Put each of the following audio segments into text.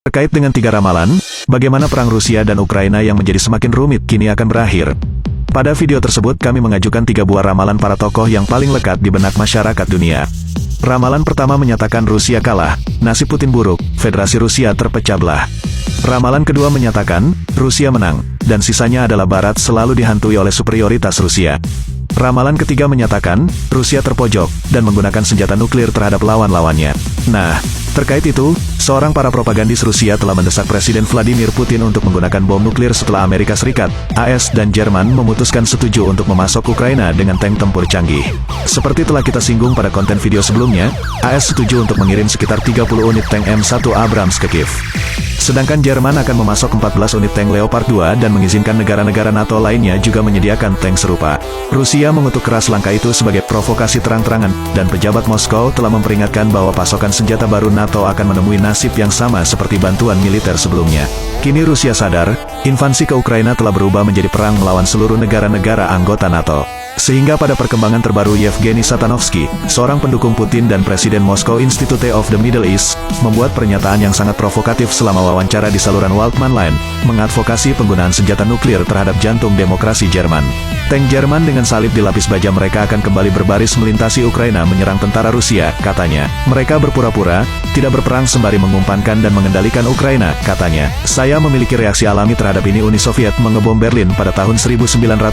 Terkait dengan 3 ramalan, bagaimana perang Rusia dan Ukraina yang menjadi semakin rumit kini akan berakhir. Pada video tersebut kami mengajukan 3 buah ramalan para tokoh yang paling lekat di benak masyarakat dunia. Ramalan pertama menyatakan Rusia kalah, nasib Putin buruk, Federasi Rusia terpecah belah. Ramalan kedua menyatakan, Rusia menang, dan sisanya adalah Barat selalu dihantui oleh superioritas Rusia. Ramalan ketiga menyatakan, Rusia terpojok, dan menggunakan senjata nuklir terhadap lawan-lawannya. Nah, terkait itu, seorang para propagandis Rusia telah mendesak Presiden Vladimir Putin untuk menggunakan bom nuklir setelah Amerika Serikat, AS dan Jerman memutuskan setuju untuk memasok Ukraina dengan tank tempur canggih. Seperti telah kita singgung pada konten video sebelumnya, AS setuju untuk mengirim sekitar 30 unit tank M1 Abrams ke Kiev. Sedangkan Jerman akan memasok 14 unit tank Leopard 2 dan mengizinkan negara-negara NATO lainnya juga menyediakan tank serupa. Rusia mengutuk keras langkah itu sebagai provokasi terang-terangan, dan pejabat Moskow telah memperingatkan bahwa pasokan senjata baru NATO akan menemui nasib yang sama seperti bantuan militer sebelumnya. Kini Rusia sadar, invasi ke Ukraina telah berubah menjadi perang melawan seluruh negara-negara anggota NATO. Sehingga pada perkembangan terbaru Yevgeny Satanovsky, seorang pendukung Putin dan Presiden Moscow Institute of the Middle East, membuat pernyataan yang sangat provokatif selama wawancara di saluran Waldman Line, mengadvokasi penggunaan senjata nuklir terhadap jantung demokrasi Jerman. Tank Jerman dengan salib di lapis baja mereka akan kembali berbaris melintasi Ukraina menyerang tentara Rusia, katanya. Mereka berpura-pura tidak berperang sembari mengumpankan dan mengendalikan Ukraina, katanya. Saya memiliki reaksi alami terhadap ini. Uni Soviet mengebom Berlin pada tahun 1941,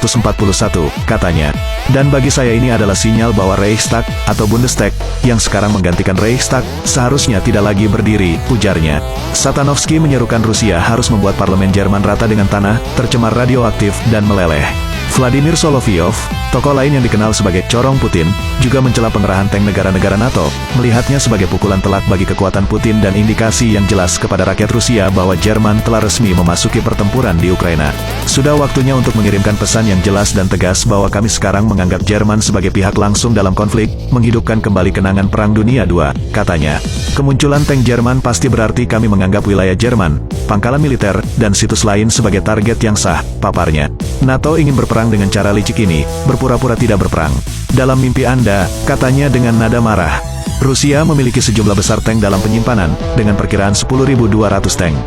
katanya. Dan bagi saya ini adalah sinyal bahwa Reichstag, atau Bundestag, yang sekarang menggantikan Reichstag, seharusnya tidak lagi berdiri, ujarnya. Satanovsky menyerukan Rusia harus membuat parlemen Jerman rata dengan tanah, tercemar radioaktif, dan meleleh. Vladimir Solovyov, tokoh lain yang dikenal sebagai corong Putin, juga mencela pengerahan tank negara-negara NATO, melihatnya sebagai pukulan telak bagi kekuatan Putin dan indikasi yang jelas kepada rakyat Rusia bahwa Jerman telah resmi memasuki pertempuran di Ukraina. Sudah waktunya untuk mengirimkan pesan yang jelas dan tegas bahwa kami sekarang menganggap Jerman sebagai pihak langsung dalam konflik, menghidupkan kembali kenangan Perang Dunia II, katanya. Kemunculan tank Jerman pasti berarti kami menganggap wilayah Jerman, pangkalan militer, dan situs lain sebagai target yang sah, paparnya. NATO ingin berperang dengan cara licik ini, berpura-pura tidak berperang. Dalam mimpi Anda, katanya dengan nada marah. Rusia memiliki sejumlah besar tank dalam penyimpanan, dengan perkiraan 10.200 tank.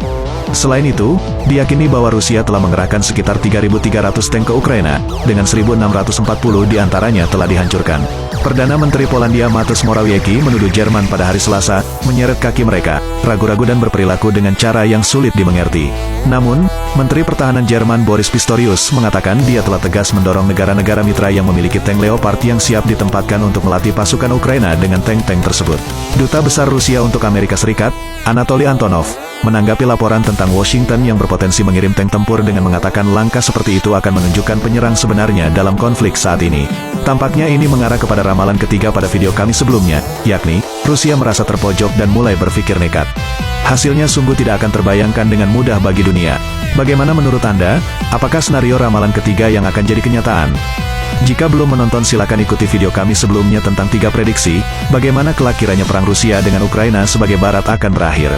Selain itu, diyakini bahwa Rusia telah mengerahkan sekitar 3.300 tank ke Ukraina, dengan 1.640 diantaranya telah dihancurkan. Perdana Menteri Polandia Mateusz Morawiecki menuduh Jerman pada hari Selasa, menyeret kaki mereka, ragu-ragu dan berperilaku dengan cara yang sulit dimengerti. Namun, Menteri Pertahanan Jerman Boris Pistorius mengatakan dia telah tegas mendorong negara-negara mitra yang memiliki tank Leopard yang siap ditempatkan untuk melatih pasukan Ukraina dengan tank-tank tersebut. Duta Besar Rusia untuk Amerika Serikat, Anatoly Antonov, menanggapi laporan tentang Washington yang berpotensi mengirim tank tempur dengan mengatakan langkah seperti itu akan menunjukkan penyerang sebenarnya dalam konflik saat ini. Tampaknya ini mengarah kepada ramalan ketiga pada video kami sebelumnya, yakni, Rusia merasa terpojok dan mulai berpikir nekat. Hasilnya sungguh tidak akan terbayangkan dengan mudah bagi dunia. Bagaimana menurut Anda? Apakah skenario ramalan ketiga yang akan jadi kenyataan? Jika belum menonton silakan ikuti video kami sebelumnya tentang 3 prediksi, bagaimana kelak kiranya perang Rusia dengan Ukraina sebagai Barat akan berakhir.